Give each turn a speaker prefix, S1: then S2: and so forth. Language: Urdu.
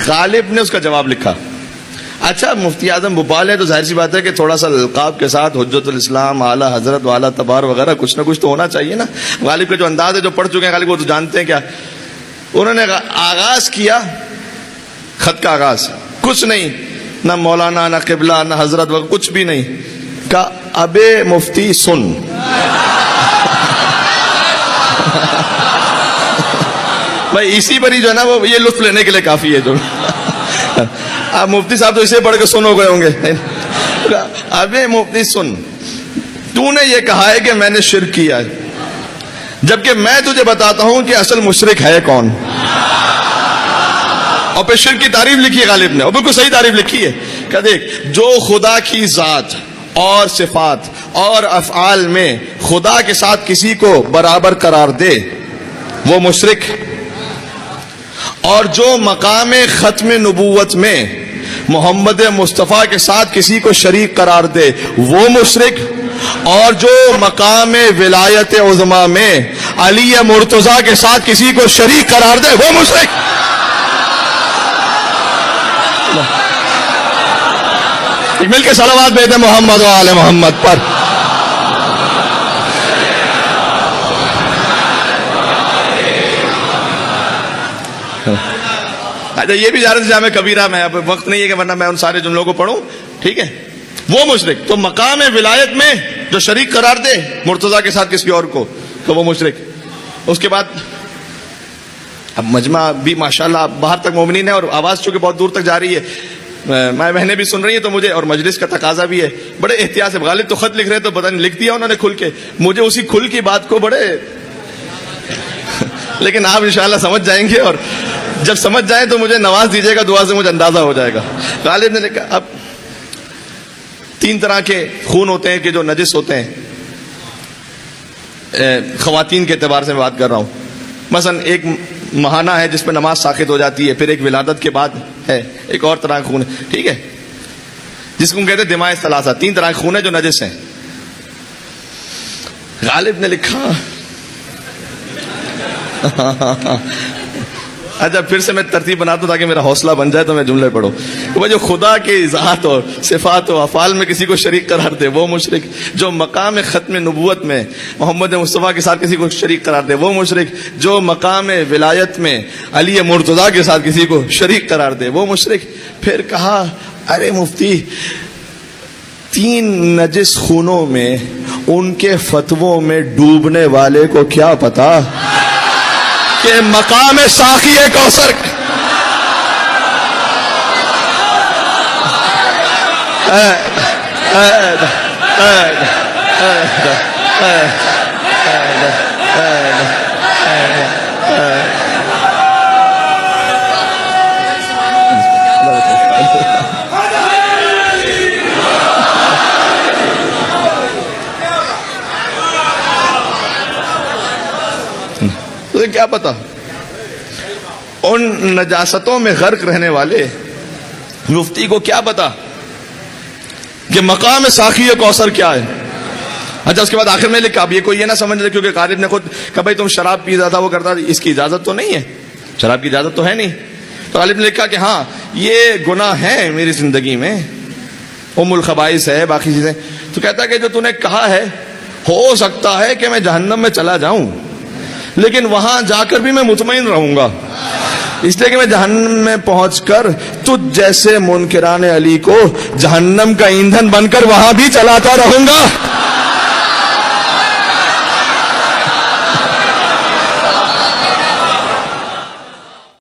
S1: غالب نے اس کا جواب لکھا. اچھا مفتی اعظم بھوپال ہے تو ظاہر سی بات ہے کہ تھوڑا سا القاب کے ساتھ حجت الاسلام، اعلی حضرت والا تبار وغیرہ کچھ نہ کچھ تو ہونا چاہیے نا. غالب کا جو انداز ہے، جو پڑھ چکے ہیں غالب وہ تو جانتے ہیں. کیا انہوں نے آغاز کیا خط کا آغاز، کچھ نہیں، نہ مولانا، نہ قبلہ، نہ حضرت وغیرہ، کچھ بھی نہیں. کہا ابے مفتی سن. بھائی اسی پر ہی جو ہے نا وہ یہ لطف لینے کے لیے کافی ہے. جو آپ مفتی صاحب تو اسے پڑھ کے سن ہو گئے ہوں گے. ابے مفتی سن، تو نے یہ کہا ہے کہ میں نے شرک کیا ہے، جبکہ میں تجھے بتاتا ہوں کہ اصل مشرک ہے کون. اور پھر شرک کی تعریف لکھی ہے غالب نے، اور بالکل صحیح تعریف لکھی ہے کہ دیکھ، جو خدا کی ذات اور صفات اور افعال میں خدا کے ساتھ کسی کو برابر قرار دے وہ مشرک، اور جو مقام ختم نبوت میں محمد مصطفیٰ کے ساتھ کسی کو شریک قرار دے وہ مشرک، اور جو مقام ولایت عظمیٰ میں علی مرتضیٰ کے ساتھ کسی کو شریک قرار دے وہ مشرک. مل کے صلوات بھیجیں محمد و آل محمد پر. اچھا یہ بھی جارت جامع کبیرہ میں، اب وقت نہیں ہے کہ ورنہ میں ان سارے جملوں کو پڑھوں. ٹھیک ہے، وہ مشرک تو مقام ولایت میں جو شریک قرار دے مرتضیٰ کے ساتھ کسی اور کو تو وہ مشرک. اس کے بعد اب مجمع بھی ماشاءاللہ باہر تک مومنین ہے، اور آواز چونکہ بہت دور تک جا رہی ہے، میں بہنیں بھی سن رہی ہیں، تو مجھے اور مجلس کا تقاضا بھی ہے بڑے احتیاط سے. غالب تو خط لکھ رہے تو پتہ نہیں لکھ دیا انہوں نے کھل کے، مجھے اسی کھل کی بات کو بڑے لیکن آپ انشاءاللہ سمجھ جائیں گے، اور جب سمجھ جائیں تو مجھے نواز دیجیے گا، دعا سے مجھے اندازہ ہو جائے گا. غالب نے لکھا اب 3 طرح کے خون ہوتے ہیں کہ جو نجس ہوتے ہیں. خواتین کے اعتبار سے میں بات کر رہا ہوں. مثلا ایک ماہانہ ہے جس پہ نماز ساقط ہو جاتی ہے، پھر ایک ولادت کے بعد ہے، ایک اور طرح کا خون ہے. ٹھیک ہے، جس کو کہتے ہیں دماء ثلاثہ. 3 طرح کے خون ہے جو نجس ہیں. غالب نے لکھا اچھا پھر سے میں ترتیب بناتا ہوں تاکہ میرا حوصلہ بن جائے تو میں جملے پڑھوں. وہ جو خدا کی ذات اور صفات و افعال میں کسی کو شریک قرار دے وہ مشرک، جو مقام ختم نبوت میں محمد مصطفیٰ کے ساتھ کسی کو شریک قرار دے وہ مشرک، جو مقام ولایت میں علی مرتضیٰ کے ساتھ کسی کو شریک قرار دے وہ مشرک. پھر کہا ارے مفتی 3 نجس خونوں میں ان کے فتووں میں ڈوبنے والے کو کیا پتا کہ مقام ساقی کوثر کیا پتا. ان نجاستوں میں غرق رہنے والے مفتی کو کیا پتا کہ مقام ساقی کوثر کیا ہے. اچھا اس کے بعد آخر میں لکھا اب یہ کوئی یہ نہ سمجھ رہے کیونکہ قارب نے خود کہا بھائی تم شراب پیتا تھا وہ کرتا تھا، اس کی اجازت تو نہیں ہے، شراب کی اجازت تو ہے نہیں. تو غالب نے لکھا کہ ہاں یہ گناہ ہے میری زندگی میں، ام الخبائث ہے باقی چیزیں. تو کہتا کہ جو تو نے کہا ہے ہو سکتا ہے کہ میں جہنم میں چلا جاؤں لیکن وہاں جا کر بھی میں مطمئن رہوں گا، اس لیے کہ میں جہنم میں پہنچ کر تجھ جیسے منکران علی کو جہنم کا ایندھن بن کر وہاں بھی چلاتا رہوں گا.